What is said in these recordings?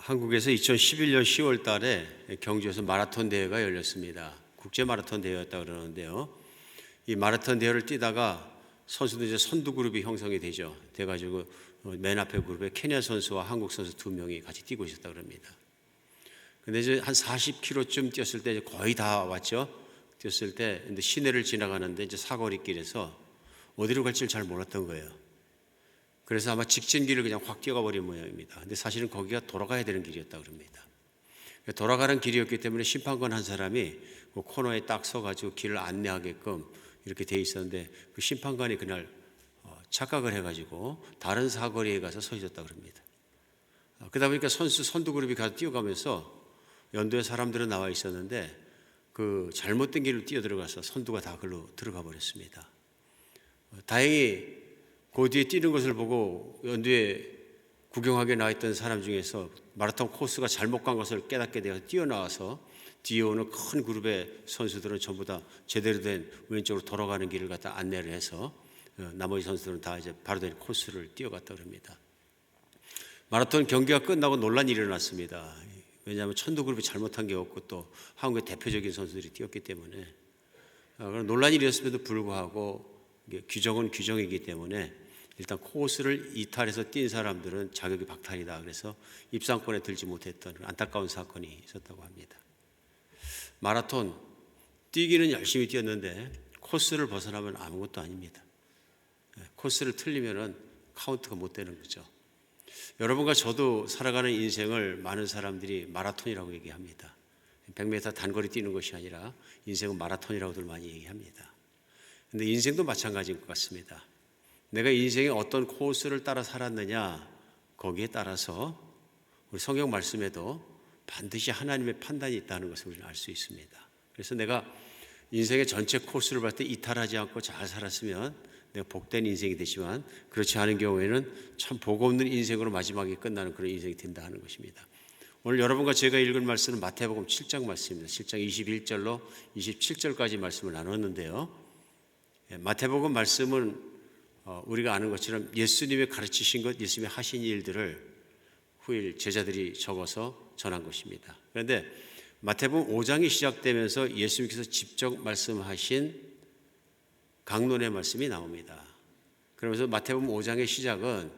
한국에서 2011년 10월 달에 경주에서 마라톤 대회가 열렸습니다. 국제 마라톤 대회였다 그러는데요. 이 마라톤 대회를 뛰다가 선수들 이제 선두 그룹이 형성이 되죠. 돼가지고 맨 앞에 그룹에 케냐 선수와 한국 선수 두 명이 같이 뛰고 있었다 그럽니다. 근데 이제 한 40km쯤 뛰었을 때 거의 다 왔죠. 뛰었을 때 근데 시내를 지나가는데 이제 사거리길에서 어디로 갈지를 잘 몰랐던 거예요. 그래서 아마 직진길을 그냥 확 뛰어가 버린 모양입니다. 근데 사실은 거기가 돌아가야 되는 길이었다 그럽니다. 돌아가는 길이었기 때문에 심판관 한 사람이 그 코너에 딱 서가지고 길을 안내하게끔 이렇게 돼 있었는데 그 심판관이 그날 착각을 해가지고 다른 사거리에 가서 서 있었다 그럽니다. 그러다 보니까 선두 그룹이 가서 뛰어가면서 연도에 사람들은 나와 있었는데 그 잘못된 길로 뛰어 들어가서 선두가 다 글로 들어가 버렸습니다. 다행히 그 뒤에 뛰는 것을 보고 연두에 구경하게 나와 있던 사람 중에서 마라톤 코스가 잘못 간 것을 깨닫게 되어 뛰어나와서 뒤에 오는 큰 그룹의 선수들은 전부 다 제대로 된 왼쪽으로 돌아가는 길을 갖다 안내를 해서 나머지 선수들은 다 이제 바로 된 코스를 뛰어갔다 그럽니다. 마라톤 경기가 끝나고 논란이 일어났습니다. 왜냐하면 천도 그룹이 잘못한 게 없고 또 한국의 대표적인 선수들이 뛰었기 때문에 그런 논란이 일어났음에도 불구하고 규정은 규정이기 때문에 일단 코스를 이탈해서 뛴 사람들은 자격이 박탈이다. 그래서 입상권에 들지 못했던 안타까운 사건이 있었다고 합니다. 마라톤 뛰기는 열심히 뛰었는데 코스를 벗어나면 아무것도 아닙니다. 코스를 틀리면은 카운트가 못 되는 거죠. 여러분과 저도 살아가는 인생을 많은 사람들이 마라톤이라고 얘기합니다. 100m 단거리 뛰는 것이 아니라 인생은 마라톤이라고들 많이 얘기합니다. 근데 인생도 마찬가지인 것 같습니다. 내가 인생에 어떤 코스를 따라 살았느냐 거기에 따라서 우리 성경 말씀에도 반드시 하나님의 판단이 있다는 것을 우리는 알 수 있습니다. 그래서 내가 인생의 전체 코스를 볼 때 이탈하지 않고 잘 살았으면 내가 복된 인생이 되지만 그렇지 않은 경우에는 참 복 없는 인생으로 마지막에 끝나는 그런 인생이 된다 하는 것입니다. 오늘 여러분과 제가 읽은 말씀은 마태복음 7장 말씀입니다. 7장 21절로 27절까지 말씀을 나눴는데요. 마태복음 말씀은 우리가 아는 것처럼 예수님이 가르치신 것, 예수님이 하신 일들을 후일 제자들이 적어서 전한 것입니다. 그런데 마태복음 5장이 시작되면서 예수님께서 직접 말씀하신 강론의 말씀이 나옵니다. 그러면서 마태복음 5장의 시작은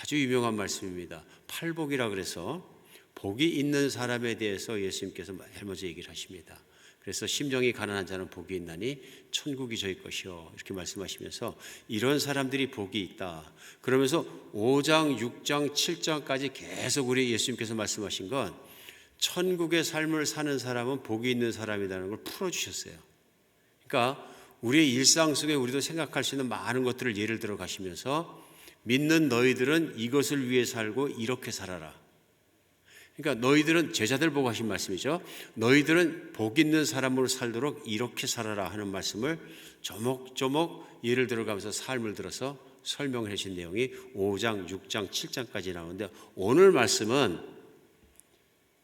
아주 유명한 말씀입니다. 팔복이라 그래서 복이 있는 사람에 대해서 예수님께서 제일 먼저 얘기를 하십니다. 그래서 심정이 가난한 자는 복이 있나니 천국이 저희 것이요 이렇게 말씀하시면서 이런 사람들이 복이 있다. 그러면서 5장, 6장, 7장까지 계속 우리 예수님께서 말씀하신 건 천국의 삶을 사는 사람은 복이 있는 사람이라는 걸 풀어주셨어요. 그러니까 우리의 일상 속에 우리도 생각할 수 있는 많은 것들을 예를 들어 가시면서 믿는 너희들은 이것을 위해 살고 이렇게 살아라. 그러니까 너희들은 제자들 보고 하신 말씀이죠. 너희들은 복 있는 사람으로 살도록 이렇게 살아라 하는 말씀을 조목조목 예를 들어가면서 삶을 들어서 설명을 해주신 내용이 5장, 6장, 7장까지 나오는데 오늘 말씀은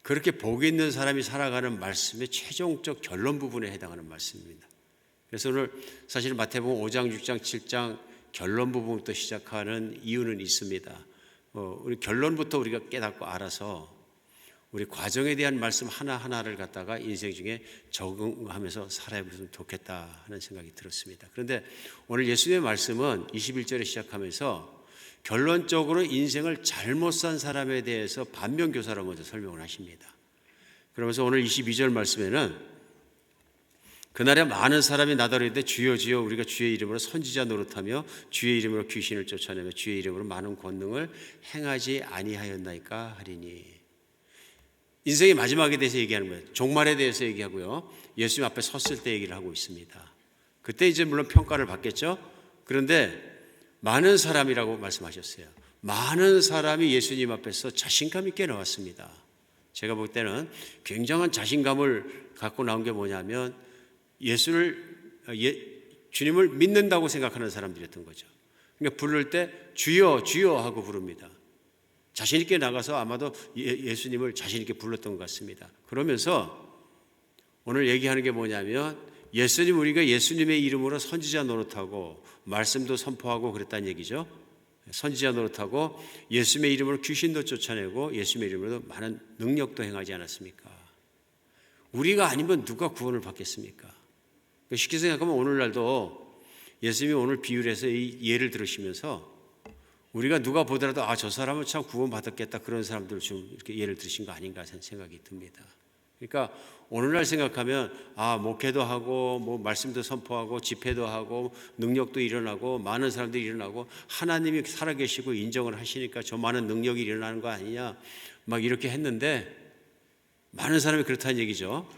그렇게 복 있는 사람이 살아가는 말씀의 최종적 결론 부분에 해당하는 말씀입니다. 그래서 오늘 사실 마태복음 5장, 6장, 7장 결론 부분부터 시작하는 이유는 있습니다. 우리 결론부터 우리가 깨닫고 알아서 우리 과정에 대한 말씀 하나하나를 갖다가 인생 중에 적응하면서 살아보면 좋겠다 하는 생각이 들었습니다. 그런데 오늘 예수님의 말씀은 21절에 시작하면서 결론적으로 인생을 잘못 산 사람에 대해서 반면교사로 먼저 설명을 하십니다. 그러면서 오늘 22절 말씀에는 그날에 많은 사람이 나더러 주여 주여 우리가 주의 이름으로 선지자 노릇하며 주의 이름으로 귀신을 쫓아내며 주의 이름으로 많은 권능을 행하지 아니하였나이까 하리니. 인생의 마지막에 대해서 얘기하는 거예요. 종말에 대해서 얘기하고요. 예수님 앞에 섰을 때 얘기를 하고 있습니다. 그때 이제 물론 평가를 받겠죠. 그런데 많은 사람이라고 말씀하셨어요. 많은 사람이 예수님 앞에서 자신감 있게 나왔습니다. 제가 볼 때는 굉장한 자신감을 갖고 나온 게 뭐냐면 주님을 믿는다고 생각하는 사람들이었던 거죠. 그러니까 부를 때 주여 주여 하고 부릅니다. 자신 있게 나가서 아마도 예수님을 자신 있게 불렀던 것 같습니다. 그러면서 오늘 얘기하는 게 뭐냐면 우리가 예수님의 이름으로 선지자 노릇하고 말씀도 선포하고 그랬다는 얘기죠. 선지자 노릇하고 예수님의 이름으로 귀신도 쫓아내고 예수님의 이름으로 많은 능력도 행하지 않았습니까? 우리가 아니면 누가 구원을 받겠습니까? 쉽게 생각하면 오늘날도 예수님이 오늘 비유를 해서 이 예를 들으시면서 우리가 누가 보더라도 저 사람은 참 구원받았겠다, 그런 사람들을 좀 이렇게 예를 들으신 거 아닌가 생각이 듭니다. 그러니까 오늘날 생각하면 목회도 하고 뭐 말씀도 선포하고 집회도 하고 능력도 일어나고 많은 사람들이 일어나고 하나님이 살아계시고 인정을 하시니까 저 많은 능력이 일어나는 거 아니냐 막 이렇게 했는데, 많은 사람이 그렇다는 얘기죠.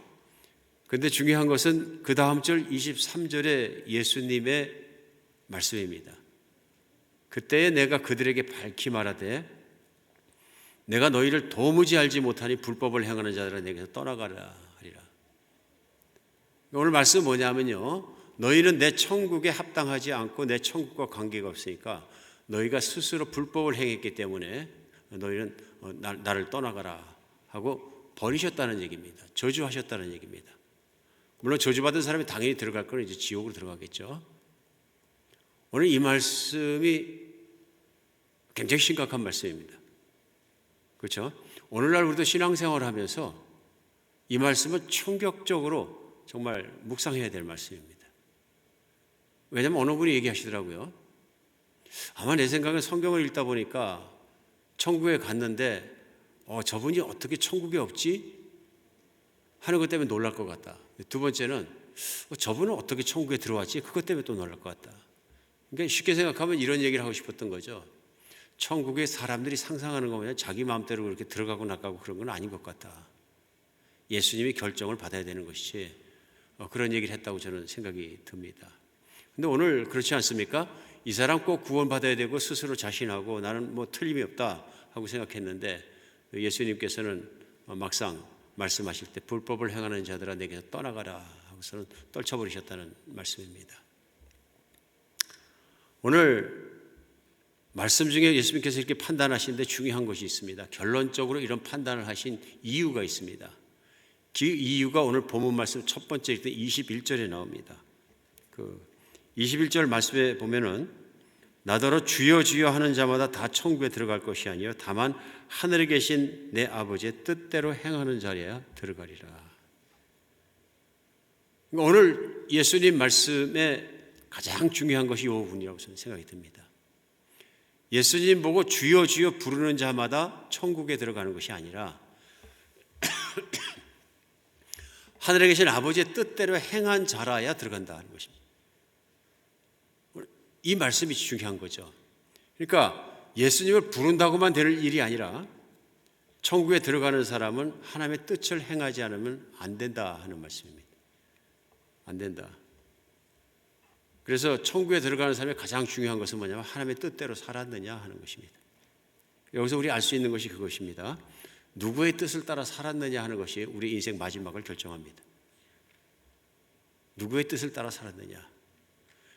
그런데 중요한 것은 그 다음 절 23절에 예수님의 말씀입니다. 그때에 내가 그들에게 밝히 말하되 내가 너희를 도무지 알지 못하니 불법을 행하는 자들아 내게서 떠나가라 하리라. 오늘 말씀은 뭐냐면요, 너희는 내 천국에 합당하지 않고 내 천국과 관계가 없으니까 너희가 스스로 불법을 행했기 때문에 너희는 나를 떠나가라 하고 버리셨다는 얘기입니다. 저주하셨다는 얘기입니다. 물론 저주받은 사람이 당연히 들어갈 건 이제 지옥으로 들어가겠죠. 오늘 이 말씀이 굉장히 심각한 말씀입니다. 그렇죠? 오늘날 우리도 신앙생활을 하면서 이 말씀은 충격적으로 정말 묵상해야 될 말씀입니다. 왜냐하면 어느 분이 얘기하시더라고요. 아마 내 생각엔 성경을 읽다 보니까 천국에 갔는데 저분이 어떻게 천국에 없지? 하는 것 때문에 놀랄 것 같다. 두 번째는 저분은 어떻게 천국에 들어왔지? 그것 때문에 또 놀랄 것 같다. 그러니까 쉽게 생각하면 이런 얘기를 하고 싶었던 거죠. 천국에 사람들이 상상하는 거 뭐냐, 자기 마음대로 그렇게 들어가고 나가고 그런 건 아닌 것 같다. 예수님이 결정을 받아야 되는 것이지, 그런 얘기를 했다고 저는 생각이 듭니다. 근데 오늘 그렇지 않습니까? 이 사람 꼭 구원받아야 되고 스스로 자신하고 나는 뭐 틀림이 없다 하고 생각했는데 예수님께서는 막상 말씀하실 때 불법을 행하는 자들아 내게서 떠나가라 하고서는 떨쳐버리셨다는 말씀입니다. 오늘 말씀 중에 예수님께서 이렇게 판단하시는데 중요한 것이 있습니다. 결론적으로 이런 판단을 하신 이유가 있습니다. 그 이유가 오늘 본문 말씀 첫 번째 21절에 나옵니다. 그 21절 말씀에 보면은 나더러 주여 주여 하는 자마다 다 천국에 들어갈 것이 아니요 다만 하늘에 계신 내 아버지의 뜻대로 행하는 자리에 들어가리라. 그러니까 오늘 예수님 말씀에 가장 중요한 것이 이 부분이라고 저는 생각이 듭니다. 예수님 보고 주여 주여 부르는 자마다 천국에 들어가는 것이 아니라 하늘에 계신 아버지의 뜻대로 행한 자라야 들어간다는 것입니다. 이 말씀이 중요한 거죠. 그러니까 예수님을 부른다고만 될 일이 아니라 천국에 들어가는 사람은 하나님의 뜻을 행하지 않으면 안 된다 하는 말씀입니다. 안 된다. 그래서 천국에 들어가는 사람의 가장 중요한 것은 뭐냐면 하나님의 뜻대로 살았느냐 하는 것입니다. 여기서 우리 알 수 있는 것이 그것입니다. 누구의 뜻을 따라 살았느냐 하는 것이 우리 인생 마지막을 결정합니다. 누구의 뜻을 따라 살았느냐.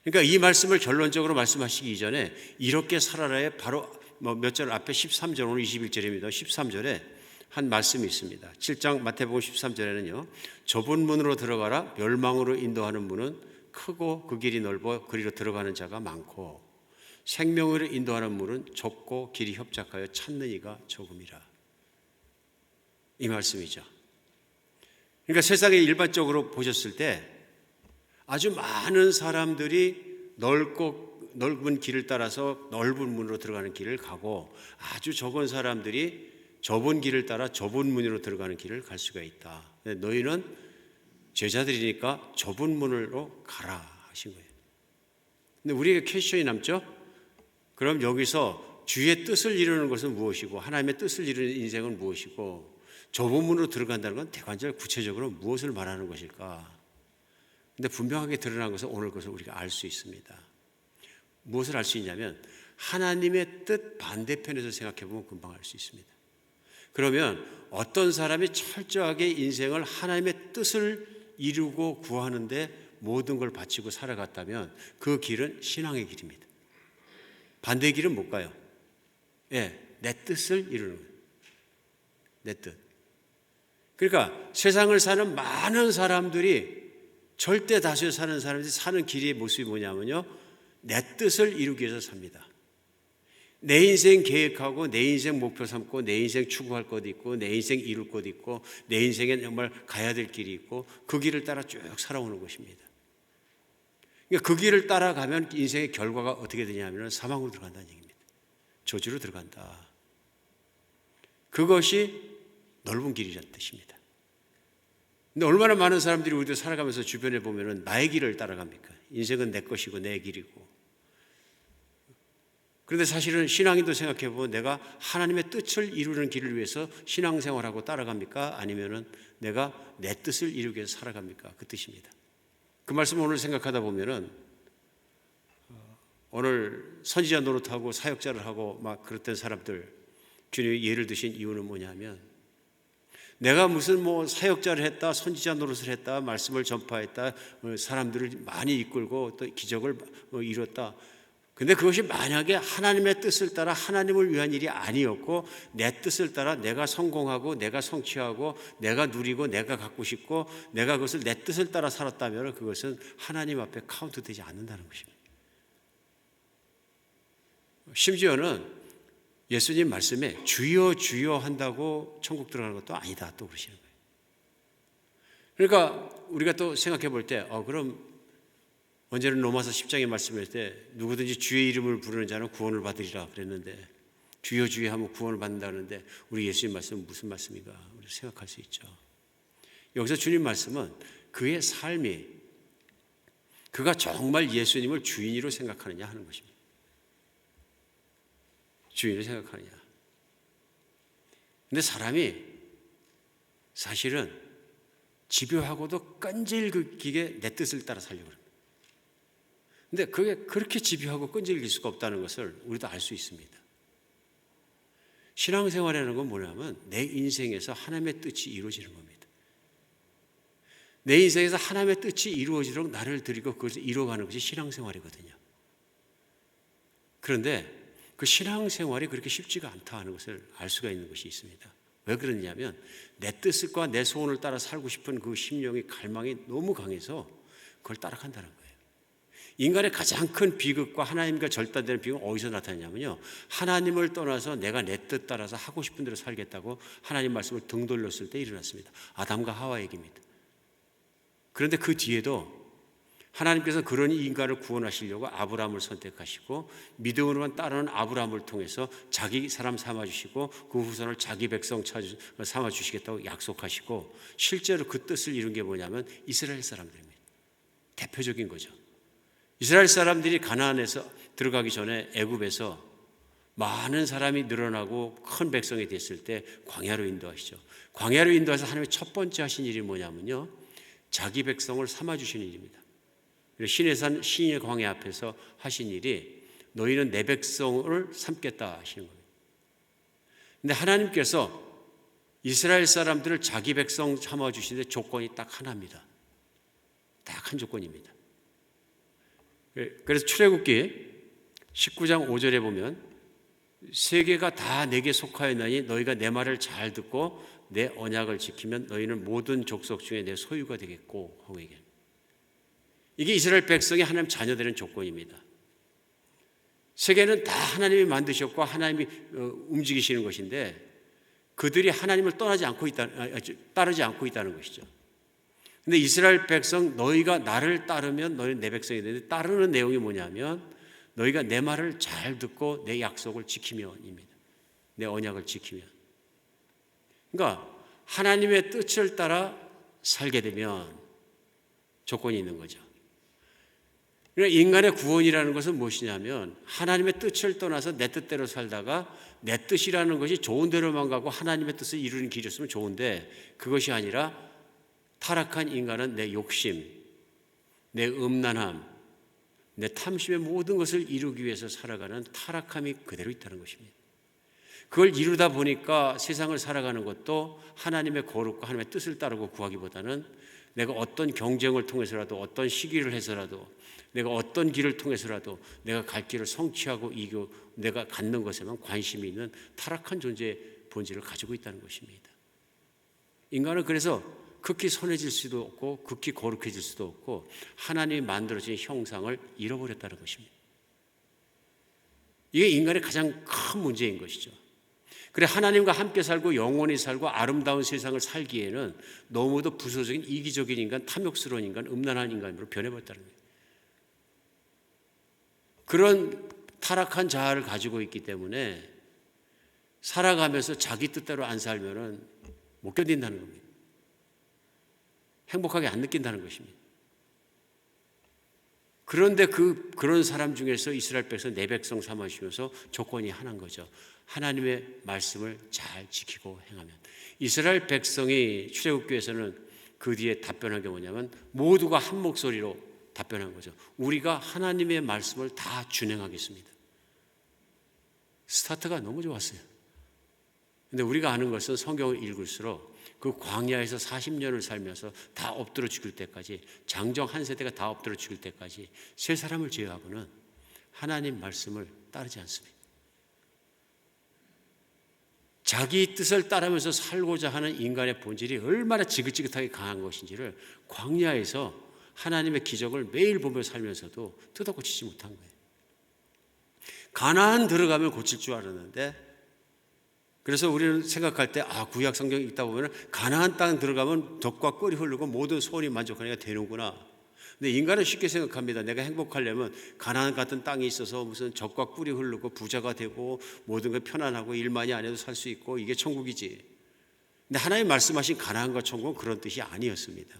그러니까 이 말씀을 결론적으로 말씀하시기 이전에 이렇게 살아라에 바로 몇 절 앞에 13절, 오늘 21절입니다. 13절에 한 말씀이 있습니다. 7장 마태복음 13절에는요. 좁은 문으로 들어가라. 멸망으로 인도하는 문은 크고 그 길이 넓어 그리로 들어가는 자가 많고 생명으로 인도하는 문은 좁고 길이 협착하여 찾는 이가 적음이라. 이 말씀이죠. 그러니까 세상에 일반적으로 보셨을 때 아주 많은 사람들이 넓은 길을 따라서 넓은 문으로 들어가는 길을 가고 아주 적은 사람들이 좁은 길을 따라 좁은 문으로 들어가는 길을 갈 수가 있다. 너희는 제자들이니까 좁은 문으로 가라 하신 거예요. 근데 우리에게 퀘스천이 남죠? 그럼 여기서 주의 뜻을 이루는 것은 무엇이고 하나님의 뜻을 이루는 인생은 무엇이고 좁은 문으로 들어간다는 건 대관절 구체적으로 무엇을 말하는 것일까? 근데 분명하게 드러난 것은 오늘 것을 우리가 알 수 있습니다. 무엇을 알 수 있냐면 하나님의 뜻 반대편에서 생각해 보면 금방 알 수 있습니다. 그러면 어떤 사람이 철저하게 인생을 하나님의 뜻을 이루고 구하는데 모든 걸 바치고 살아갔다면 그 길은 신앙의 길입니다. 반대의 길은 못 가요. 내 뜻을 이루는 거예요. 내 뜻. 그러니까 세상을 사는 많은 사람들이 절대 다수에 사는 사람들이 사는 길의 모습이 뭐냐면요. 내 뜻을 이루기 위해서 삽니다. 내 인생 계획하고 내 인생 목표 삼고 내 인생 추구할 것도 있고 내 인생 이룰 것도 있고 내 인생에 정말 가야 될 길이 있고 그 길을 따라 쭉 살아오는 것입니다. 그러니까 그 길을 따라가면 인생의 결과가 어떻게 되냐면 사망으로 들어간다는 얘기입니다. 저주로 들어간다. 그것이 넓은 길이라는 뜻입니다. 근데 얼마나 많은 사람들이 우리도 살아가면서 주변에 보면은 나의 길을 따라갑니까? 인생은 내 것이고 내 길이고. 그런데 사실은 신앙인도 생각해 보면 내가 하나님의 뜻을 이루는 길을 위해서 신앙생활하고 따라갑니까? 아니면은 내가 내 뜻을 이루기 위해서 살아갑니까? 그 뜻입니다. 그 말씀을 오늘 생각하다 보면은 오늘 선지자 노릇하고 사역자를 하고 막 그랬던 사람들 주님이 예를 드신 이유는 뭐냐면 내가 무슨 뭐 사역자를 했다, 선지자 노릇을 했다, 말씀을 전파했다, 사람들을 많이 이끌고 또 기적을 이뤘다. 근데 그것이 만약에 하나님의 뜻을 따라 하나님을 위한 일이 아니었고 내 뜻을 따라 내가 성공하고 내가 성취하고 내가 누리고 내가 갖고 싶고 내가 그것을 내 뜻을 따라 살았다면 그것은 하나님 앞에 카운트되지 않는다는 것입니다. 심지어는 예수님 말씀에 주여 주여 한다고 천국 들어가는 것도 아니다 또 그러시는 거예요. 그러니까 우리가 또 생각해 볼 때 그럼 언제는 로마서 10장에 말씀할 때 누구든지 주의 이름을 부르는 자는 구원을 받으리라 그랬는데 주여 주여 하면 구원을 받는다는데 우리 예수님 말씀은 무슨 말씀인가 우리 생각할 수 있죠. 여기서 주님 말씀은 그의 삶이 그가 정말 예수님을 주인으로 생각하느냐 하는 것입니다. 주인을 생각하느냐. 근데 사람이 사실은 집요하고도 끈질기게 내 뜻을 따라 살려고 합니다. 근데 그게 그렇게 집요하고 끈질길 수가 없다는 것을 우리도 알 수 있습니다. 신앙생활이라는 건 뭐냐면 내 인생에서 하나님의 뜻이 이루어지는 겁니다. 내 인생에서 하나님의 뜻이 이루어지도록 나를 드리고 그것을 이루어가는 것이 신앙생활이거든요. 그런데 그 신앙생활이 그렇게 쉽지가 않다 하는 것을 알 수가 있는 것이 있습니다. 왜 그러냐면 내 뜻과 내 소원을 따라 살고 싶은 그 심령의 갈망이 너무 강해서 그걸 따라간다는 거예요. 인간의 가장 큰 비극과 하나님과 절단되는 비극은 어디서 나타나냐면요. 하나님을 떠나서 내가 내 뜻 따라서 하고 싶은 대로 살겠다고 하나님 말씀을 등 돌렸을 때 일어났습니다. 아담과 하와 얘기입니다. 그런데 그 뒤에도 하나님께서 그런 인간을 구원하시려고 아브라함을 선택하시고 믿음으로만 따르는 아브라함을 통해서 자기 사람 삼아주시고 그 후손을 자기 백성 삼아주시겠다고 약속하시고 실제로 그 뜻을 이룬 게 뭐냐면 이스라엘 사람들입니다. 대표적인 거죠. 이스라엘 사람들이 가나안에서 들어가기 전에 애굽에서 많은 사람이 늘어나고 큰 백성이 됐을 때 광야로 인도하시죠. 광야로 인도해서 하나님의 첫 번째 하신 일이 뭐냐면요. 자기 백성을 삼아주시는 일입니다. 신의 산 신의 광야 앞에서 하신 일이 너희는 내 백성을 삼겠다 하시는 겁니다. 그런데 하나님께서 이스라엘 사람들을 자기 백성 삼아주시는데 조건이 딱 하나입니다. 딱 한 조건입니다. 그래서 출애굽기 19장 5절에 보면 세계가 다 내게 속하였나니 너희가 내 말을 잘 듣고 내 언약을 지키면 너희는 모든 족속 중에 내 소유가 되겠고 하고 얘기합니다. 이게 이스라엘 백성이 하나님 자녀되는 조건입니다. 세계는 다 하나님이 만드셨고 하나님이 움직이시는 것인데 그들이 하나님을 따르지 않고 있다는 것이죠. 근데 이스라엘 백성 너희가 나를 따르면 너희는 내 백성이 되는데 따르는 내용이 뭐냐면 너희가 내 말을 잘 듣고 내 약속을 지키면입니다. 내 언약을 지키면. 그러니까 하나님의 뜻을 따라 살게 되면 조건이 있는 거죠. 그러니까 인간의 구원이라는 것은 무엇이냐면 하나님의 뜻을 떠나서 내 뜻대로 살다가 내 뜻이라는 것이 좋은 대로만 가고 하나님의 뜻을 이루는 길이었으면 좋은데 그것이 아니라 타락한 인간은 내 욕심, 내 음란함, 내 탐심의 모든 것을 이루기 위해서 살아가는 타락함이 그대로 있다는 것입니다. 그걸 이루다 보니까 세상을 살아가는 것도 하나님의 거룩과 하나님의 뜻을 따르고 구하기보다는 내가 어떤 경쟁을 통해서라도 어떤 시기를 해서라도 내가 어떤 길을 통해서라도 내가 갈 길을 성취하고 이기고 내가 갖는 것에만 관심이 있는 타락한 존재의 본질을 가지고 있다는 것입니다. 인간은 그래서 극히 선해질 수도 없고 극히 거룩해질 수도 없고 하나님이 만들어진 형상을 잃어버렸다는 것입니다. 이게 인간의 가장 큰 문제인 것이죠. 그래 하나님과 함께 살고 영원히 살고 아름다운 세상을 살기에는 너무도 부수적인 이기적인 인간, 탐욕스러운 인간, 음란한 인간으로 변해버렸다는 거예요. 그런 타락한 자아를 가지고 있기 때문에 살아가면서 자기 뜻대로 안 살면은 못 견딘다는 겁니다. 행복하게 안 느낀다는 것입니다. 그런데 그런 사람 중에서 이스라엘 백성 내 백성 삼으시면서 조건이 하나인 거죠. 하나님의 말씀을 잘 지키고 행하면. 이스라엘 백성이 출애굽기에서는 그 뒤에 답변한 게 뭐냐면 모두가 한 목소리로 답변한 거죠. 우리가 하나님의 말씀을 다 준행하겠습니다. 스타트가 너무 좋았어요. 근데 우리가 아는 것은 성경을 읽을수록 그 광야에서 40년을 살면서 다 엎드려 죽을 때까지, 장정 한 세대가 다 엎드려 죽을 때까지 세 사람을 제외하고는 하나님 말씀을 따르지 않습니다. 자기 뜻을 따르면서 살고자 하는 인간의 본질이 얼마나 지긋지긋하게 강한 것인지를 광야에서 하나님의 기적을 매일 보며 살면서도 뜯어고치지 못한 거예요. 가나안 들어가면 고칠 줄 알았는데, 그래서 우리는 생각할 때 구약 성경 읽다 보면 가나안 땅 들어가면 덕과 꿀이 흐르고 모든 소원이 만족하니까 되는구나. 근데 인간은 쉽게 생각합니다. 내가 행복하려면 가나안 같은 땅이 있어서 무슨 적과 꿀이 흐르고 부자가 되고 모든 게 편안하고 일 많이 안 해도 살 수 있고 이게 천국이지. 근데 하나님 말씀하신 가나안과 천국은 그런 뜻이 아니었습니다.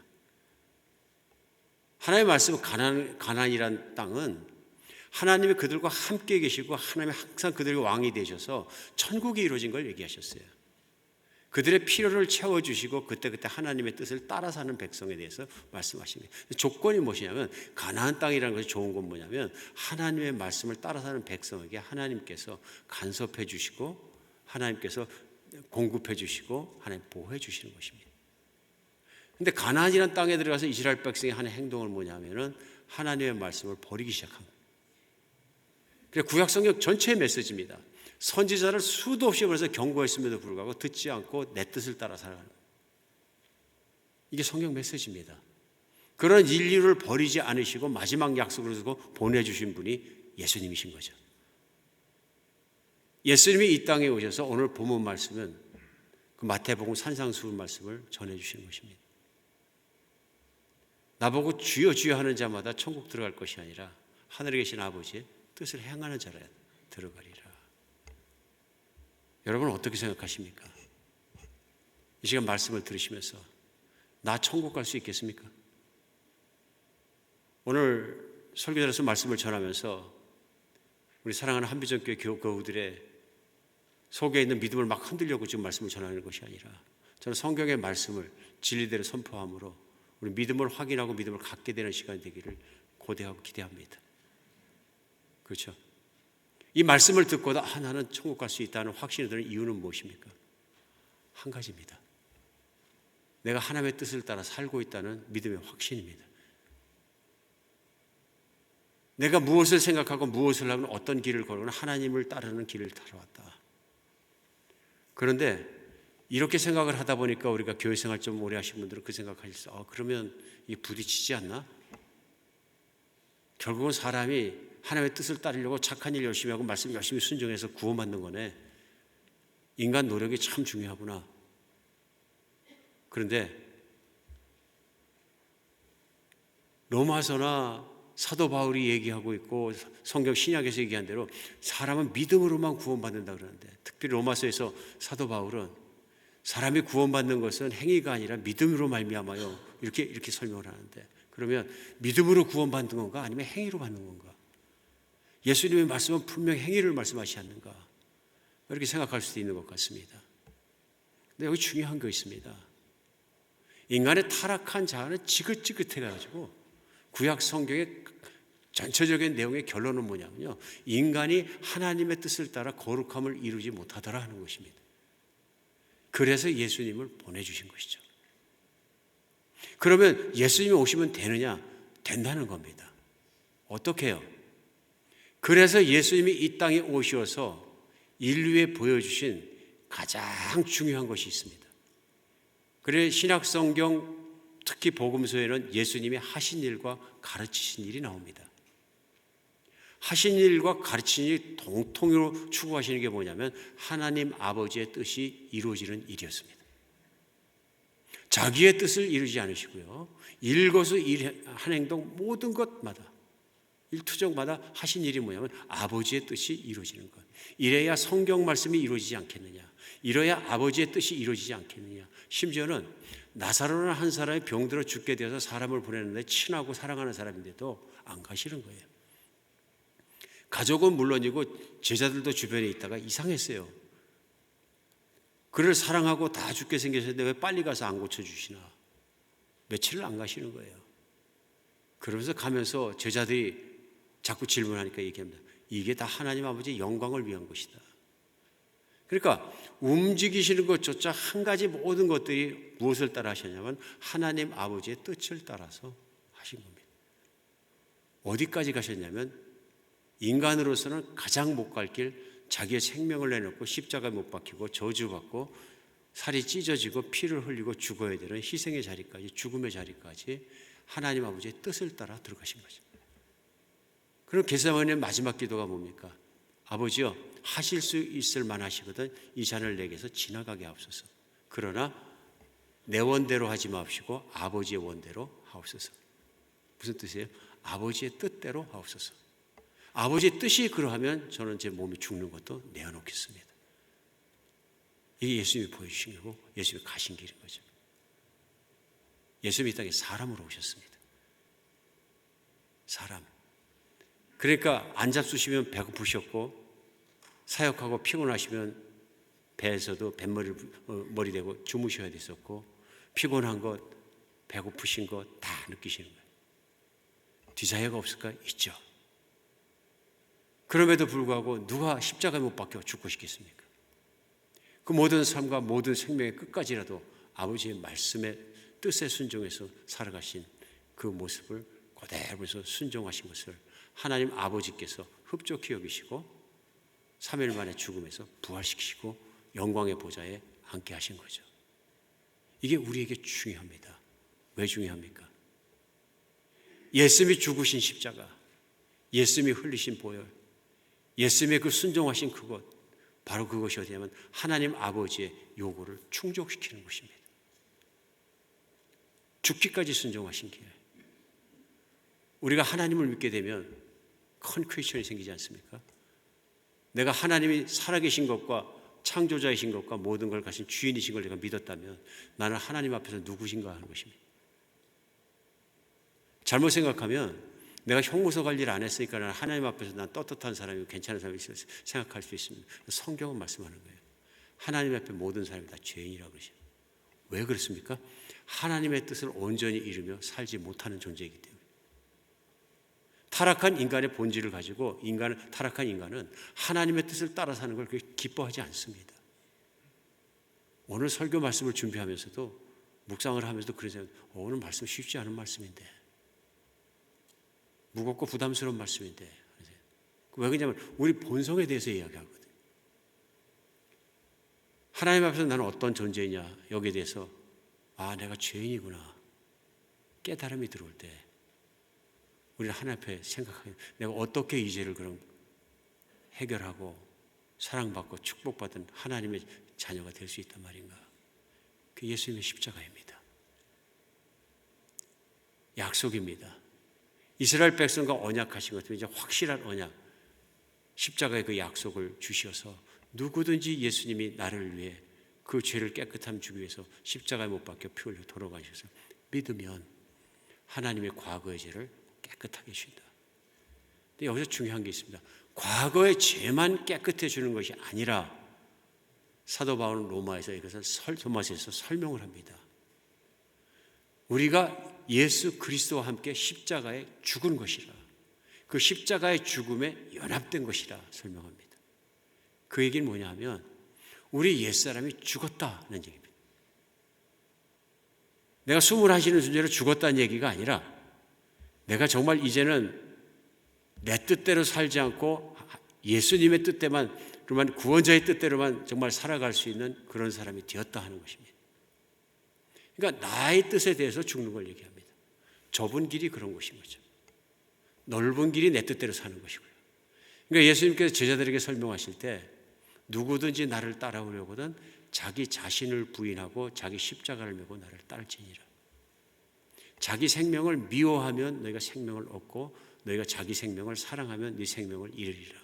하나님 말씀은 가나안이란 땅은 하나님이 그들과 함께 계시고 하나님이 항상 그들의 왕이 되셔서 천국이 이루어진 걸 얘기하셨어요. 그들의 필요를 채워주시고 그때그때 하나님의 뜻을 따라 사는 백성에 대해서 말씀하십니다. 조건이 무엇이냐면 가나안 땅이라는 것이 좋은 건 뭐냐면 하나님의 말씀을 따라 사는 백성에게 하나님께서 간섭해 주시고 하나님께서 공급해 주시고 하나님 보호해 주시는 것입니다. 그런데 가나안이라는 땅에 들어가서 이스라엘 백성이 하는 행동은 뭐냐면은 하나님의 말씀을 버리기 시작한 거예요. 구약 성경 전체의 메시지입니다. 선지자를 수도 없이 벌써 경고했음에도 불구하고 듣지 않고 내 뜻을 따라 살아가는 거예요. 이게 성경 메시지입니다. 그런 인류를 버리지 않으시고 마지막 약속을 두고 보내주신 분이 예수님이신 거죠. 예수님이 이 땅에 오셔서 오늘 본문 말씀은 그 마태복음 산상수훈 말씀을 전해주시는 것입니다. 나보고 주여 주여 하는 자마다 천국 들어갈 것이 아니라 하늘에 계신 아버지의 뜻을 행하는 자라 들어가리라. 여러분 어떻게 생각하십니까? 이 시간 말씀을 들으시면서 나 천국 갈 수 있겠습니까? 오늘 설교자로서 말씀을 전하면서 우리 사랑하는 한비전교회 교우들의 속에 있는 믿음을 막 흔들려고 지금 말씀을 전하는 것이 아니라 저는 성경의 말씀을 진리대로 선포함으로 우리 믿음을 확인하고 믿음을 갖게 되는 시간이 되기를 고대하고 기대합니다. 그렇죠? 이 말씀을 듣고도 나는 천국 갈 수 있다는 확신이 드는 이유는 무엇입니까? 한 가지입니다. 내가 하나님의 뜻을 따라 살고 있다는 믿음의 확신입니다. 내가 무엇을 생각하고 무엇을 하거나 어떤 길을 걸거나 하나님을 따르는 길을 따라왔다. 그런데 이렇게 생각을 하다 보니까 우리가 교회 생활 좀 오래 하신 분들은 그 생각하실 그러면 이게 부딪히지 않나? 결국은 사람이 하나님의 뜻을 따르려고 착한 일 열심히 하고 말씀 열심히 순종해서 구원받는 거네. 인간 노력이 참 중요하구나. 그런데 로마서나 사도 바울이 얘기하고 있고 성경 신약에서 얘기한 대로 사람은 믿음으로만 구원받는다 그러는데, 특별히 로마서에서 사도 바울은 사람이 구원받는 것은 행위가 아니라 믿음으로 말미암아요 이렇게 설명을 하는데, 그러면 믿음으로 구원받는 건가 아니면 행위로 받는 건가? 예수님의 말씀은 분명히 행위를 말씀하시지 않는가? 이렇게 생각할 수도 있는 것 같습니다. 근데 여기 중요한 거 있습니다. 인간의 타락한 자아는 지긋지긋해가지고 구약 성경의 전체적인 내용의 결론은 뭐냐면요, 인간이 하나님의 뜻을 따라 거룩함을 이루지 못하더라 하는 것입니다. 그래서 예수님을 보내주신 것이죠. 그러면 예수님이 오시면 되느냐? 된다는 겁니다. 어떻게 해요? 그래서 예수님이 이 땅에 오셔서 인류에 보여주신 가장 중요한 것이 있습니다. 그래 신약성경 특히 복음서에는 예수님이 하신 일과 가르치신 일이 나옵니다. 하신 일과 가르친 일 동통으로 추구하시는 게 뭐냐면 하나님 아버지의 뜻이 이루어지는 일이었습니다. 자기의 뜻을 이루지 않으시고요, 일거수 일한 행동 모든 것마다 일투족마다 하신 일이 뭐냐면 아버지의 뜻이 이루어지는 것. 이래야 성경 말씀이 이루어지지 않겠느냐, 이래야 아버지의 뜻이 이루어지지 않겠느냐. 심지어는 나사로라는 한 사람이 병들어 죽게 되어서 사람을 보내는데 친하고 사랑하는 사람인데도 안 가시는 거예요. 가족은 물론이고 제자들도 주변에 있다가 이상했어요. 그를 사랑하고 다 죽게 생겼는데 왜 빨리 가서 안 고쳐주시나. 며칠을 안 가시는 거예요. 그러면서 가면서 제자들이 자꾸 질문하니까 얘기합니다. 이게 다 하나님 아버지의 영광을 위한 것이다. 그러니까 움직이시는 것조차 한 가지 모든 것들이 무엇을 따라 하셨냐면 하나님 아버지의 뜻을 따라서 하신 겁니다. 어디까지 가셨냐면 인간으로서는 가장 못 갈 길, 자기의 생명을 내놓고 십자가에 못 박히고 저주받고 살이 찢어지고 피를 흘리고 죽어야 되는 희생의 자리까지, 죽음의 자리까지 하나님 아버지의 뜻을 따라 들어가신 거죠. 그럼 겟세마네의 마지막 기도가 뭡니까? 아버지여, 하실 수 있을 만하시거든 이 잔을 내게서 지나가게 하옵소서. 그러나 내 원대로 하지 마옵시고 아버지의 원대로 하옵소서. 무슨 뜻이에요? 아버지의 뜻대로 하옵소서. 아버지의 뜻이 그러하면 저는 제 몸이 죽는 것도 내어놓겠습니다. 이게 예수님이 보여주신 거고 예수님이 가신 길인 거죠. 예수님이 이 땅에 사람으로 오셨습니다. 사람. 그러니까 안 잡수시면 배고프셨고 사역하고 피곤하시면 배에서도 머리 대고 주무셔야 됐었고 피곤한 것, 배고프신 것 다 느끼시는 거예요. 뒤사회가 없을까? 있죠. 그럼에도 불구하고 누가 십자가에 못 박혀 죽고 싶겠습니까? 그 모든 삶과 모든 생명의 끝까지라도 아버지의 말씀의 뜻에 순종해서 살아가신 그 모습을 그대로 순종하신 것을 하나님 아버지께서 흡족히 여기시고 3일 만에 죽음에서 부활시키시고 영광의 보좌에 앉게 하신 거죠. 이게 우리에게 중요합니다. 왜 중요합니까? 예수님이 죽으신 십자가, 예수님이 흘리신 보혈, 예수님의 그 순종하신 그것, 바로 그것이 어디냐면 하나님 아버지의 요구를 충족시키는 것입니다. 죽기까지 순종하신 길. 우리가 하나님을 믿게 되면 큰 퀘스천이 생기지 않습니까? 내가 하나님이 살아계신 것과 창조자이신 것과 모든 걸 가진 주인이신 걸 내가 믿었다면 나는 하나님 앞에서 누구신가 하는 것입니다. 잘못 생각하면 내가 형무소 관리를 안 했으니까 나는 하나님 앞에서 난 떳떳한 사람이고 괜찮은 사람이 있을 생각할 수 있습니다. 성경은 말씀하는 거예요. 하나님 앞에 모든 사람이 다 죄인이라고 그러시죠. 왜 그렇습니까? 하나님의 뜻을 온전히 이루며 살지 못하는 존재이기 때문에. 타락한 인간의 본질을 가지고 타락한 인간은 하나님의 뜻을 따라 사는 걸 그렇게 기뻐하지 않습니다. 오늘 설교 말씀을 준비하면서도 묵상을 하면서도 그런 생각, 오늘 말씀 쉽지 않은 말씀인데, 무겁고 부담스러운 말씀인데, 왜 그러냐면 우리 본성에 대해서 이야기하거든요. 하나님 앞에서 나는 어떤 존재이냐, 여기에 대해서 내가 죄인이구나 깨달음이 들어올 때 우리는 하나님 앞에 생각하면 내가 어떻게 이 죄를 그럼 해결하고 사랑받고 축복받은 하나님의 자녀가 될 수 있단 말인가. 그 예수님의 십자가입니다. 약속입니다. 이스라엘 백성과 언약하신 것처럼 이제 확실한 언약, 십자가의 그 약속을 주셔서 누구든지 예수님이 나를 위해 그 죄를 깨끗함 주기 위해서 십자가에 못 박혀 피 흘려 돌아가셔서 믿으면 하나님의 과거의 죄를 깨끗하게 주신다. 근데 여기서 중요한 게 있습니다. 과거의 죄만 깨끗해 주는 것이 아니라 사도 바울은 로마에서 이것을 로마서에서 설명을 합니다. 우리가 예수 그리스도와 함께 십자가에 죽은 것이라, 그 십자가의 죽음에 연합된 것이라 설명합니다. 그 얘기는 뭐냐 하면 우리 옛사람이 죽었다는 얘기입니다. 내가 숨을 하시는 존재로 죽었다는 얘기가 아니라 내가 정말 이제는 내 뜻대로 살지 않고 예수님의 뜻대로만, 그러면 구원자의 뜻대로만 정말 살아갈 수 있는 그런 사람이 되었다 하는 것입니다. 그러니까 나의 뜻에 대해서 죽는 걸 얘기합니다. 좁은 길이 그런 것인 거죠. 넓은 길이 내 뜻대로 사는 것이고요. 그러니까 예수님께서 제자들에게 설명하실 때 누구든지 나를 따라오려거든 자기 자신을 부인하고 자기 십자가를 메고 나를 따를지니라. 자기 생명을 미워하면 너희가 생명을 얻고 너희가 자기 생명을 사랑하면 네 생명을 잃으리라.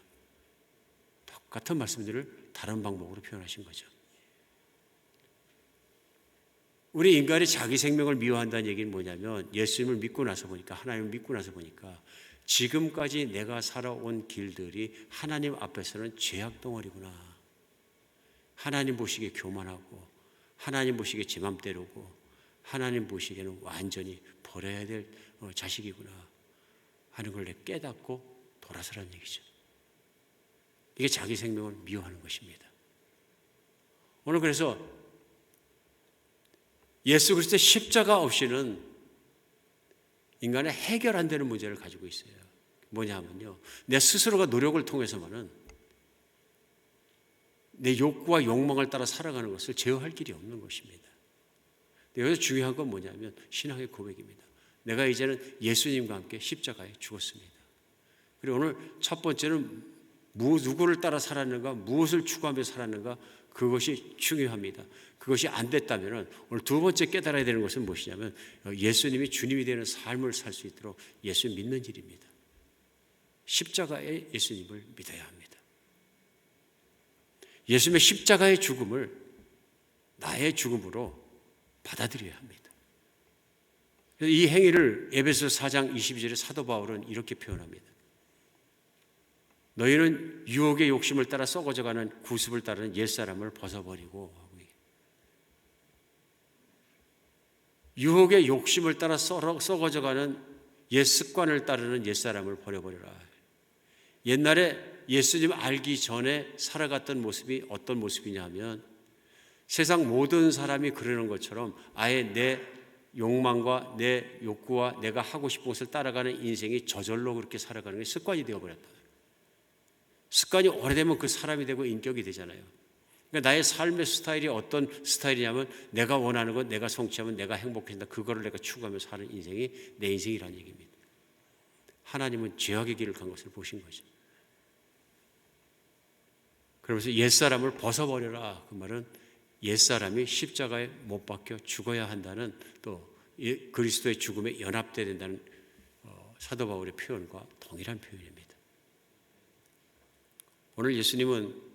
똑같은 말씀들을 다른 방법으로 표현하신 거죠. 우리 인간이 자기 생명을 미워한다는 얘기는 뭐냐면 예수님을 믿고 나서 보니까, 하나님을 믿고 나서 보니까 지금까지 내가 살아온 길들이 하나님 앞에서는 죄악 덩어리구나. 하나님 보시기에 교만하고 하나님 보시기에 제 맘대로고 하나님 보시기에는 완전히 버려야 될 자식이구나 하는 걸 깨닫고 돌아서라는 얘기죠. 이게 자기 생명을 미워하는 것입니다. 오늘 그래서 예수 그리스도의 십자가 없이는 인간은 해결 안 되는 문제를 가지고 있어요. 뭐냐 하면요, 내 스스로가 노력을 통해서만은 내 욕구와 욕망을 따라 살아가는 것을 제어할 길이 없는 것입니다. 여기서 중요한 건 뭐냐면 신앙의 고백입니다. 내가 이제는 예수님과 함께 십자가에 죽었습니다. 그리고 오늘 첫 번째는 누구를 따라 살았는가, 무엇을 추구하며 살았는가, 그것이 중요합니다. 그것이 안 됐다면 오늘 두 번째 깨달아야 되는 것은 무엇이냐면 예수님이 주님이 되는 삶을 살 수 있도록 예수님 믿는 일입니다. 십자가의 예수님을 믿어야 합니다. 예수님의 십자가의 죽음을 나의 죽음으로 받아들여야 합니다. 이 행위를 에베소서 4장 22절에 사도 바울은 이렇게 표현합니다. 너희는 유혹의 욕심을 따라 썩어져가는 구습을 따르는 옛사람을 벗어버리고, 유혹의 욕심을 따라 썩어져가는 옛 습관을 따르는 옛사람을 버려버려라. 옛날에 예수님 알기 전에 살아갔던 모습이 어떤 모습이냐 하면 세상 모든 사람이 그러는 것처럼 아예 내 욕망과 내 욕구와 내가 하고 싶은 것을 따라가는 인생이 저절로 그렇게 살아가는 게 습관이 되어버렸다. 습관이 오래되면 그 사람이 되고 인격이 되잖아요. 그러니까 나의 삶의 스타일이 어떤 스타일이냐면 내가 원하는 것, 내가 성취하면 내가 행복해진다. 그거를 내가 추구하며 사는 인생이 내 인생이라는 얘기입니다. 하나님은 죄악의 길을 간 것을 보신 거죠. 그러면서 옛사람을 벗어버려라. 그 말은 옛사람이 십자가에 못 박혀 죽어야 한다는, 또 그리스도의 죽음에 연합되어야 된다는 사도 바울의 표현과 동일한 표현입니다. 오늘 예수님은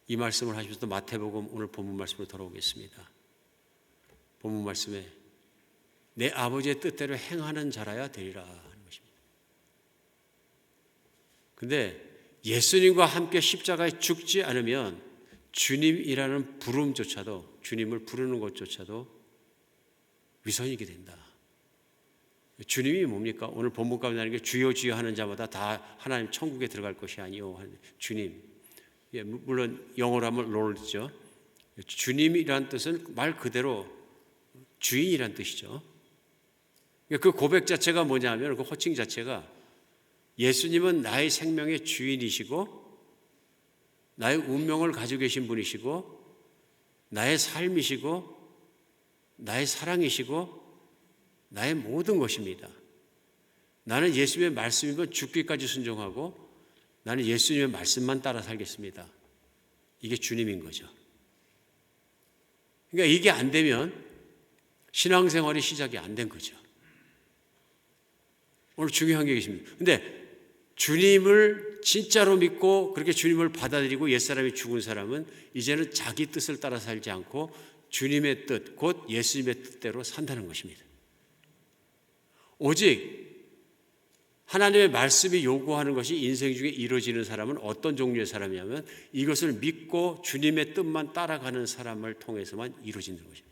이 말씀을 하시면서 마태복음 오늘 본문 말씀으로 돌아오겠습니다. 본문 말씀에 내 아버지의 뜻대로 행하는 자라야 되리라 하는 것입니다. 근데 예수님과 함께 십자가에 죽지 않으면 주님이라는 부름조차도, 주님을 부르는 것조차도 위선이게 된다. 주님이 뭡니까? 오늘 본문 가운데 나오는 게 주여 주여 하는 자마다 다 하나님 천국에 들어갈 것이 아니요. 주님. 예, 물론 영어로 하면 롤드죠. 주님이란 뜻은 말 그대로 주인이란 뜻이죠. 그 고백 자체가 뭐냐면, 그 호칭 자체가 예수님은 나의 생명의 주인이시고 나의 운명을 가지고 계신 분이시고 나의 삶이시고 나의 사랑이시고 나의 모든 것입니다. 나는 예수님의 말씀이면 죽기까지 순종하고 나는 예수님의 말씀만 따라 살겠습니다. 이게 주님인 거죠. 그러니까 이게 안 되면 신앙생활이 시작이 안 된 거죠. 오늘 중요한 게 있습니다. 근데 주님을 진짜로 믿고 그렇게 주님을 받아들이고 옛사람이 죽은 사람은 이제는 자기 뜻을 따라 살지 않고 주님의 뜻, 곧 예수님의 뜻대로 산다는 것입니다. 오직 하나님의 말씀이 요구하는 것이 인생 중에 이루어지는 사람은 어떤 종류의 사람이냐면 이것을 믿고 주님의 뜻만 따라가는 사람을 통해서만 이루어지는 것입니다.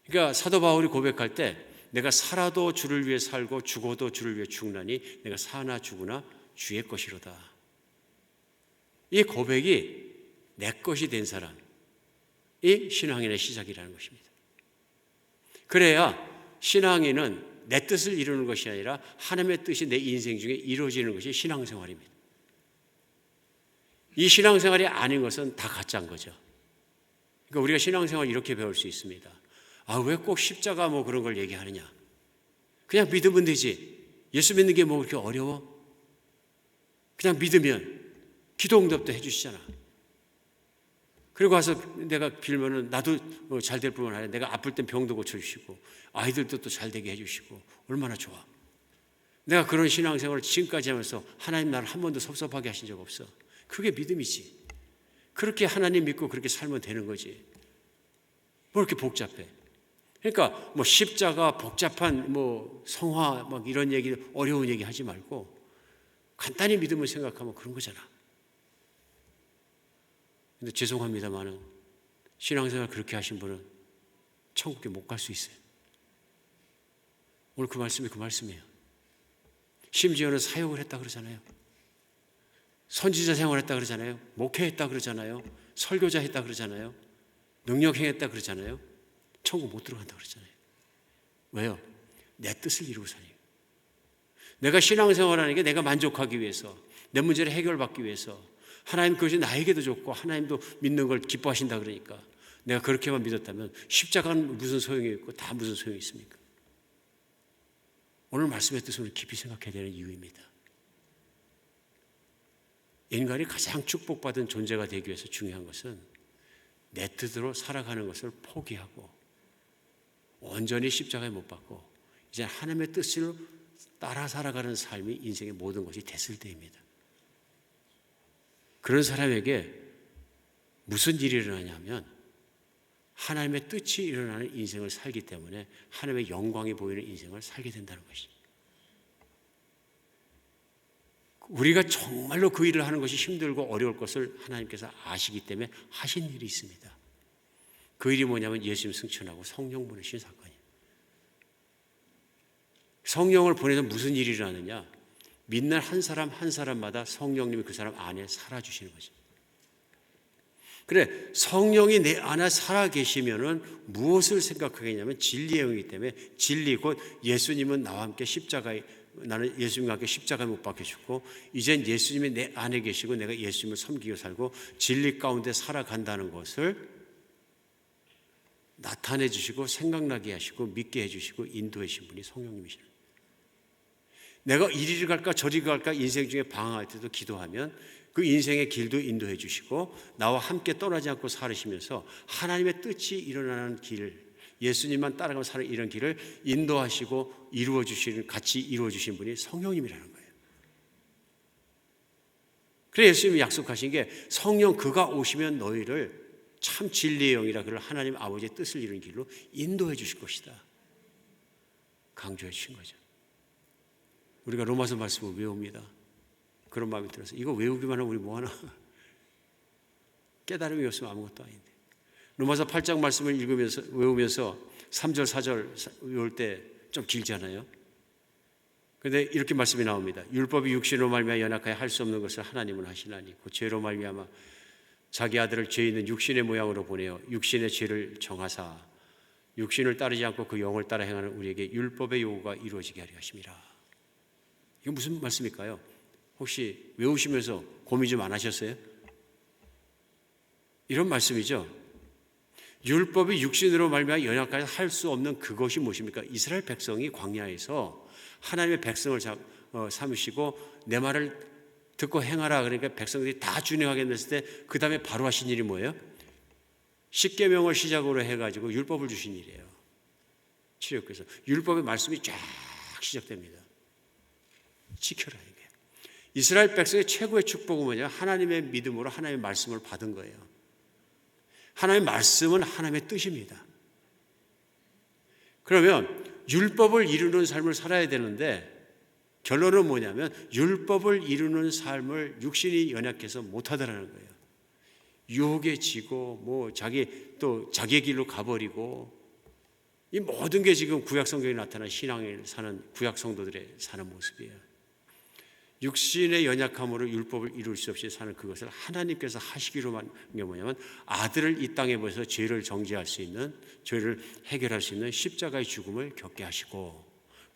그러니까 사도 바울이 고백할 때 내가 살아도 주를 위해 살고 죽어도 주를 위해 죽나니 내가 사나 죽으나 주의 것이로다. 이 고백이 내 것이 된 사람이 신앙인의 시작이라는 것입니다. 그래야 신앙인은 내 뜻을 이루는 것이 아니라 하나님의 뜻이 내 인생 중에 이루어지는 것이 신앙생활입니다. 이 신앙생활이 아닌 것은 다 가짜인 거죠. 그러니까 우리가 신앙생활 이렇게 배울 수 있습니다. 아, 왜 꼭 십자가 뭐 그런 걸 얘기하느냐? 그냥 믿으면 되지. 예수 믿는 게 뭐 그렇게 어려워? 그냥 믿으면 기도 응답도 해주시잖아. 그리고 와서 내가 빌면은 나도 잘 될 뿐만 아니라 내가 아플 땐 병도 고쳐주시고 아이들도 또 잘 되게 해주시고 얼마나 좋아. 내가 그런 신앙생활을 지금까지 하면서 하나님 나를 한 번도 섭섭하게 하신 적 없어. 그게 믿음이지. 그렇게 하나님 믿고 그렇게 살면 되는 거지. 뭐 이렇게 복잡해. 그러니까 뭐 십자가 복잡한 뭐 성화 막 이런 얘기 어려운 얘기 하지 말고 간단히 믿음을 생각하면 그런 거잖아. 근데 죄송합니다만은 신앙생활 그렇게 하신 분은 천국에 못 갈 수 있어요. 오늘 그 말씀이 그 말씀이에요. 심지어는 사역을 했다 그러잖아요. 선지자 생활했다 그러잖아요. 목회했다 그러잖아요. 설교자 했다 그러잖아요. 능력 행했다 그러잖아요. 천국 못 들어간다 그러잖아요. 왜요? 내 뜻을 이루고 사니. 내가 신앙생활하는 게 내가 만족하기 위해서, 내 문제를 해결받기 위해서, 하나님 그것이 나에게도 좋고 하나님도 믿는 걸 기뻐하신다 그러니까 내가 그렇게만 믿었다면 십자가는 무슨 소용이 있고 다 무슨 소용이 있습니까? 오늘 말씀의 뜻을 깊이 생각해야 되는 이유입니다. 인간이 가장 축복받은 존재가 되기 위해서 중요한 것은 내 뜻으로 살아가는 것을 포기하고 온전히 십자가에 못 박고 이제 하나님의 뜻을 따라 살아가는 삶이 인생의 모든 것이 됐을 때입니다. 그런 사람에게 무슨 일이 일어나냐면 하나님의 뜻이 일어나는 인생을 살기 때문에 하나님의 영광이 보이는 인생을 살게 된다는 것이죠. 우리가 정말로 그 일을 하는 것이 힘들고 어려울 것을 하나님께서 아시기 때문에 하신 일이 있습니다. 그 일이 뭐냐면 예수님 승천하고 성령 보내신 사건이에요. 성령을 보내서 무슨 일이 일어나느냐? 믿는 한 사람 한 사람마다 성령님이 그 사람 안에 살아주시는 거죠. 그래, 성령이 내 안에 살아계시면은 무엇을 생각하겠냐면 진리의 영이기 때문에 진리 곧 예수님은 나와 함께 십자가에 나는 예수님과 함께 십자가에 못 박혀 죽고 이젠 예수님이 내 안에 계시고 내가 예수님을 섬기고 살고 진리 가운데 살아간다는 것을 나타내 주시고 생각나게 하시고 믿게 해주시고 인도해 주신 분이 성령님이시죠. 내가 이리를 갈까 저리 갈까 인생 중에 방황할 때도 기도하면 그 인생의 길도 인도해 주시고 나와 함께 떠나지 않고 살으시면서 하나님의 뜻이 일어나는 길, 예수님만 따라가며 사는 이런 길을 인도하시고 이루어 주시는 같이 이루어 주신 분이 성령님이라는 거예요. 그래서 예수님이 약속하신 게 성령 그가 오시면 너희를 참 진리의 영이라 그를 하나님 아버지의 뜻을 이루는 길로 인도해 주실 것이다. 강조해 주신 거죠. 우리가 로마서 말씀을 외웁니다. 그런 마음이 들어서 이거 외우기만 하면 우리 뭐하나? 깨달음이 없으면 아무것도 아닌데. 로마서 8장 말씀을 읽으면서 외우면서 3절 4절 외울 때 좀 길잖아요. 그런데 이렇게 말씀이 나옵니다. 율법이 육신으로 말미암아 연약하여 할 수 없는 것을 하나님은 하시나니 그 죄로 말미암아 자기 아들을 죄 있는 육신의 모양으로 보내어 육신의 죄를 정하사 육신을 따르지 않고 그 영을 따라 행하는 우리에게 율법의 요구가 이루어지게 하려 하심이라. 이건 무슨 말씀일까요? 혹시 외우시면서 고민 좀 안 하셨어요? 이런 말씀이죠. 율법이 육신으로 말미암아 연약하여 할 수 없는 그것이 무엇입니까? 이스라엘 백성이 광야에서 하나님의 백성을 삼으시고 내 말을 듣고 행하라 그러니까 백성들이 다 준행하게 됐을 때 그 다음에 바로 하신 일이 뭐예요? 십계명을 시작으로 해가지고 율법을 주신 일이에요. 출애굽에서 율법의 말씀이 쫙 시작됩니다. 지켜라 이게. 이스라엘 백성의 최고의 축복은 뭐냐? 하나님의 믿음으로 하나님의 말씀을 받은 거예요. 하나님의 말씀은 하나님의 뜻입니다. 그러면 율법을 이루는 삶을 살아야 되는데 결론은 뭐냐면 율법을 이루는 삶을 육신이 연약해서 못하더라는 거예요. 유혹에 지고 뭐 자기의 길로 가버리고 이 모든 게 지금 구약 성경에 나타난 신앙을 사는 구약 성도들의 사는 모습이에요. 육신의 연약함으로 율법을 이룰 수 없이 사는 그것을 하나님께서 하시기로 한 게 뭐냐면 아들을 이 땅에 보내서 죄를 정죄할 수 있는 죄를 해결할 수 있는 십자가의 죽음을 겪게 하시고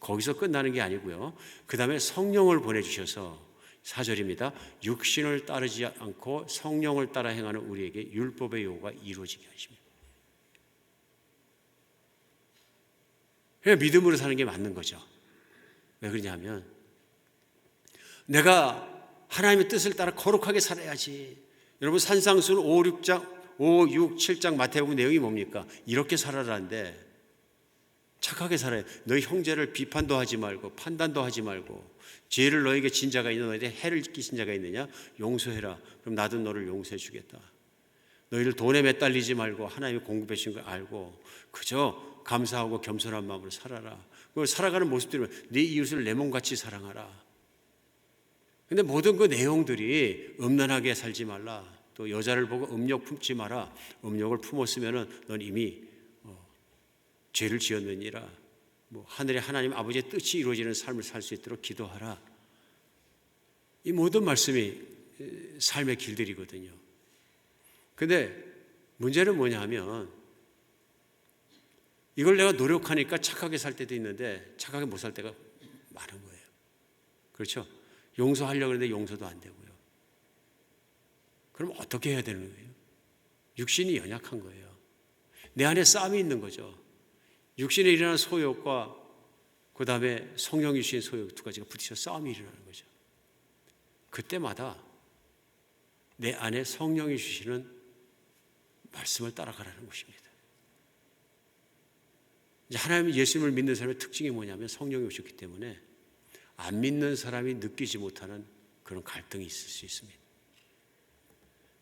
거기서 끝나는 게 아니고요. 그 다음에 성령을 보내주셔서 4절입니다. 육신을 따르지 않고 성령을 따라 행하는 우리에게 율법의 요구가 이루어지게 하십니다. 그냥 믿음으로 사는 게 맞는 거죠. 왜 그러냐면 내가 하나님의 뜻을 따라 거룩하게 살아야지. 여러분 산상수훈 5, 6, 7장 마태복음 내용이 뭡니까? 이렇게 살아라는데 착하게 살아야 너희 형제를 비판도 하지 말고 판단도 하지 말고 죄를 너에게 진 자가 있는 너희에게 해를 끼친 자가 있느냐? 용서해라. 그럼 나도 너를 용서해 주겠다. 너희를 돈에 매달리지 말고 하나님이 공급해 주신 걸 알고 그저 감사하고 겸손한 마음으로 살아라. 그걸 살아가는 모습들이 네 이웃을 내 몸같이 사랑하라. 근데 모든 그 내용들이 음란하게 살지 말라. 또 여자를 보고 음욕 품지 마라. 음욕을 품었으면은 넌 이미 죄를 지었느니라. 하늘의 하나님 아버지의 뜻이 이루어지는 삶을 살 수 있도록 기도하라. 이 모든 말씀이 삶의 길들이거든요. 근데 문제는 뭐냐 하면 이걸 내가 노력하니까 착하게 살 때도 있는데 착하게 못 살 때가 많은 거예요. 그렇죠? 용서하려고 하는데 용서도 안 되고요. 그럼 어떻게 해야 되는 거예요? 육신이 연약한 거예요. 내 안에 싸움이 있는 거죠. 육신에 일어나는 소욕과 그 다음에 성령이 주신 소욕 두 가지가 부딪혀 싸움이 일어나는 거죠. 그때마다 내 안에 성령이 주시는 말씀을 따라가라는 것입니다. 이제 하나님 예수님을 믿는 사람의 특징이 뭐냐면 성령이 오셨기 때문에 안 믿는 사람이 느끼지 못하는 그런 갈등이 있을 수 있습니다.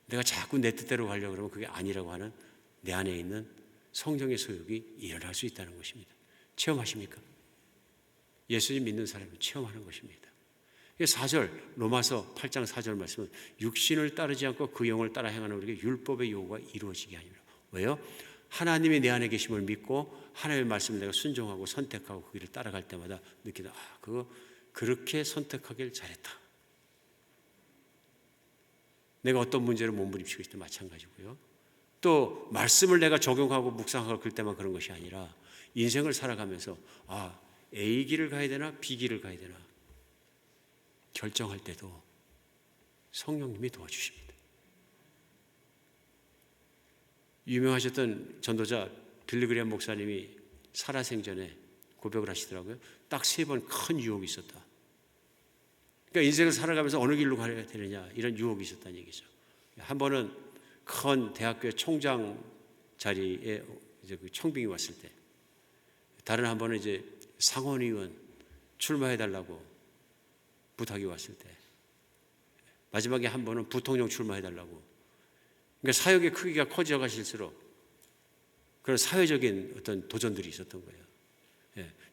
내가 자꾸 내 뜻대로 가려고 그러면 그게 아니라고 하는 내 안에 있는 성령의 소욕이 일어날 수 있다는 것입니다. 체험하십니까? 예수님 믿는 사람이 체험하는 것입니다. 4절 로마서 8장 4절 말씀은 육신을 따르지 않고 그 영을 따라 행하는 우리에게 율법의 요구가 이루어지게 하니라. 왜요? 하나님이 내 안에 계심을 믿고 하나님의 말씀을 내가 순종하고 선택하고 그 길을 따라갈 때마다 느끼다. 그거 그렇게 선택하길 잘했다. 내가 어떤 문제를 몸부림치고 있을 때 마찬가지고요. 또 말씀을 내가 적용하고 묵상하고 그럴 때만 그런 것이 아니라 인생을 살아가면서 A 길을 가야 되나 B 길을 가야 되나 결정할 때도 성령님이 도와주십니다. 유명하셨던 전도자 빌리그리엄 목사님이 살아생전에 고백을 하시더라고요. 딱 3번 큰 유혹이 있었다. 그러니까 인생을 살아가면서 어느 길로 가야 되느냐 이런 유혹이 있었다는 얘기죠. 한 번은 큰 대학교의 총장 자리에 이제 그 청빙이 왔을 때, 다른 한 번은 이제 상원의원 출마해달라고 부탁이 왔을 때, 마지막에 한 번은 부통령 출마해달라고. 그러니까 사역의 크기가 커져가실수록 그런 사회적인 어떤 도전들이 있었던 거예요.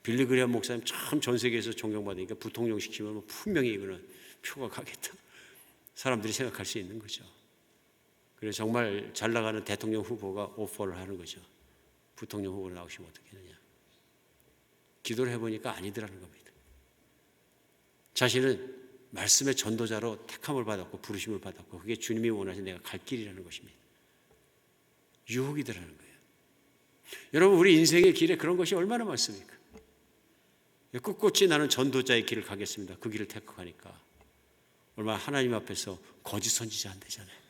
빌리그리엄 목사님 참 전 세계에서 존경받으니까 부통령 시키면 분명히 이거는 표가 가겠다. 사람들이 생각할 수 있는 거죠. 그래서 정말 잘 나가는 대통령 후보가 오퍼를 하는 거죠. 부통령 후보로 나오시면 어떻게 하느냐. 기도를 해보니까 아니더라는 겁니다. 자신은 말씀의 전도자로 택함을 받았고 부르심을 받았고 그게 주님이 원하신 내가 갈 길이라는 것입니다. 유혹이더라는 거예요. 여러분 우리 인생의 길에 그런 것이 얼마나 많습니까? 꿋꿋이 나는 전도자의 길을 가겠습니다. 그 길을 택하니까 얼마나 하나님 앞에서 거짓 선지자 안 되잖아요.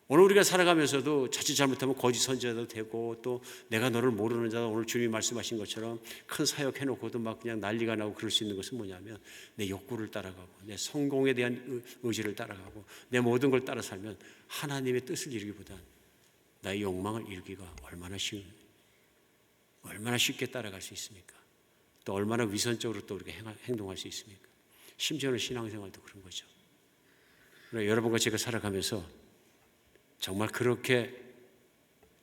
오늘 우리가 살아가면서도 자칫 잘못하면 거짓 선지자도 되고 또 내가 너를 모르는 자다 오늘 주님이 말씀하신 것처럼 큰 사역 해놓고도 막 그냥 난리가 나고 그럴 수 있는 것은 뭐냐면 내 욕구를 따라가고 내 성공에 대한 의지를 따라가고 내 모든 걸 따라 살면 하나님의 뜻을 이루기보단 나의 욕망을 이루기가 얼마나 쉽게 따라갈 수 있습니까? 또 얼마나 위선적으로 또 우리가 행동할 수 있습니까? 심지어는 신앙생활도 그런 거죠. 여러분과 제가 살아가면서 정말 그렇게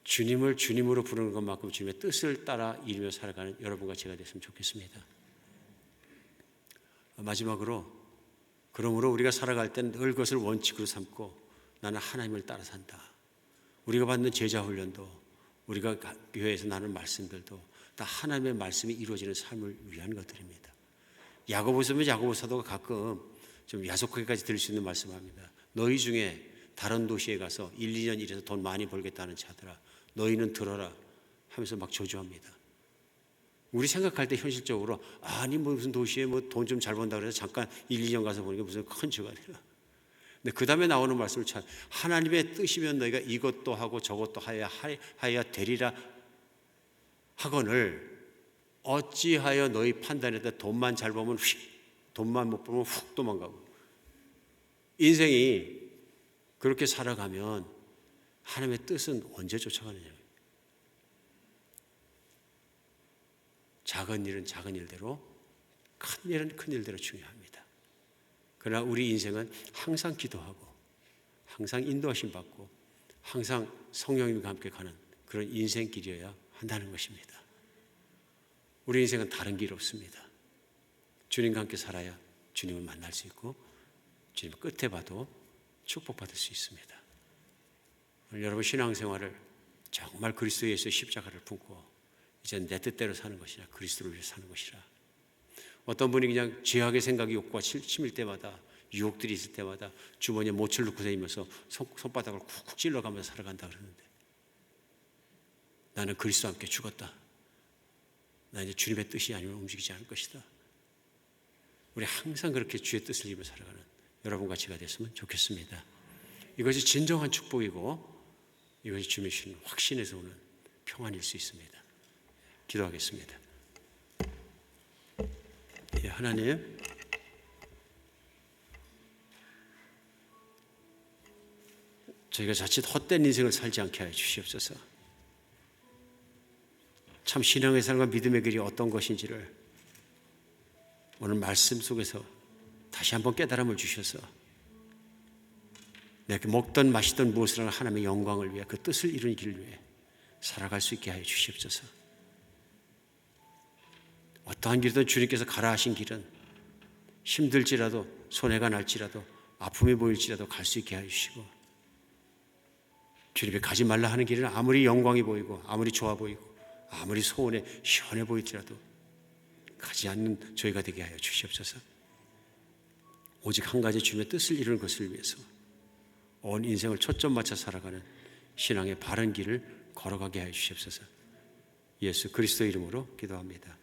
주님을 주님으로 부르는 것만큼 주님의 뜻을 따라 이루며 살아가는 여러분과 제가 됐으면 좋겠습니다. 마지막으로 그러므로 우리가 살아갈 땐 늘 그것을 원칙으로 삼고 나는 하나님을 따라 산다. 우리가 받는 제자 훈련도 우리가 교회에서 나누는 말씀들도 다 하나님의 말씀이 이루어지는 삶을 위한 것들입니다. 야고보서면 야고보 사도가 가끔 좀 야속하게까지 들을 수 있는 말씀을 합니다. 너희 중에 다른 도시에 가서 1, 2년 일해서 돈 많이 벌겠다는 자들아 너희는 들어라 하면서 막 저주합니다. 우리 생각할 때 현실적으로 아니 무슨 도시에 뭐 돈 좀 잘 번다 그래서 잠깐 1, 2년 가서 보니까 무슨 큰 죄가 되나. 근데 그 다음에 나오는 말씀을 참 하나님의 뜻이면 너희가 이것도 하고 저것도 하여야 되리라 하거늘 어찌하여 너희 판단에 따라 돈만 잘 벌면 돈만 못 벌면 훅 도망가고. 인생이 그렇게 살아가면 하나님의 뜻은 언제 쫓아가느냐. 작은 일은 작은 일대로, 큰 일은 큰 일대로 중요합니다. 그러나 우리 인생은 항상 기도하고 항상 인도하심 받고 항상 성령님과 함께 가는 그런 인생길이어야 한다는 것입니다. 우리 인생은 다른 길 없습니다. 주님과 함께 살아야 주님을 만날 수 있고 주님 끝에 봐도 축복받을 수 있습니다. 오늘 여러분 신앙생활을 정말 그리스도 예수의 십자가를 품고 이제 내 뜻대로 사는 것이라 그리스도를 위해 사는 것이라. 어떤 분이 그냥 죄악의 생각이 욕구가 치밀 때마다 유혹들이 있을 때마다 주머니에 모치를 넣고 다니면서 손바닥을 쿡쿡 찔러가면서 살아간다 그러는데 나는 그리스도와 함께 죽었다. 나 이제 주님의 뜻이 아니면 움직이지 않을 것이다. 우리 항상 그렇게 주의 뜻을 입어 살아가는 여러분과 제가 됐으면 좋겠습니다. 이것이 진정한 축복이고 이것이 주님이 주시는 확신에서 오는 평안일 수 있습니다. 기도하겠습니다. 예, 하나님, 저희가 자칫 헛된 인생을 살지 않게 하여 주시옵소서. 참 신앙의 삶과 믿음의 길이 어떤 것인지를 오늘 말씀 속에서 다시 한번 깨달음을 주셔서 내가 먹던 마시던 무엇을 하나님의 영광을 위해 그 뜻을 이루는 길을 위해 살아갈 수 있게 하여 주시옵소서. 어떠한 길이든 주님께서 가라 하신 길은 힘들지라도 손해가 날지라도 아픔이 보일지라도 갈 수 있게 하여 주시고 주님이 가지 말라 하는 길은 아무리 영광이 보이고 아무리 좋아 보이고 아무리 소원에 시원해 보일지라도 가지 않는 저희가 되게 하여 주시옵소서. 오직 한 가지 주님의 뜻을 이루는 것을 위해서 온 인생을 초점 맞춰 살아가는 신앙의 바른 길을 걸어가게 하여 주시옵소서. 예수 그리스도 이름으로 기도합니다.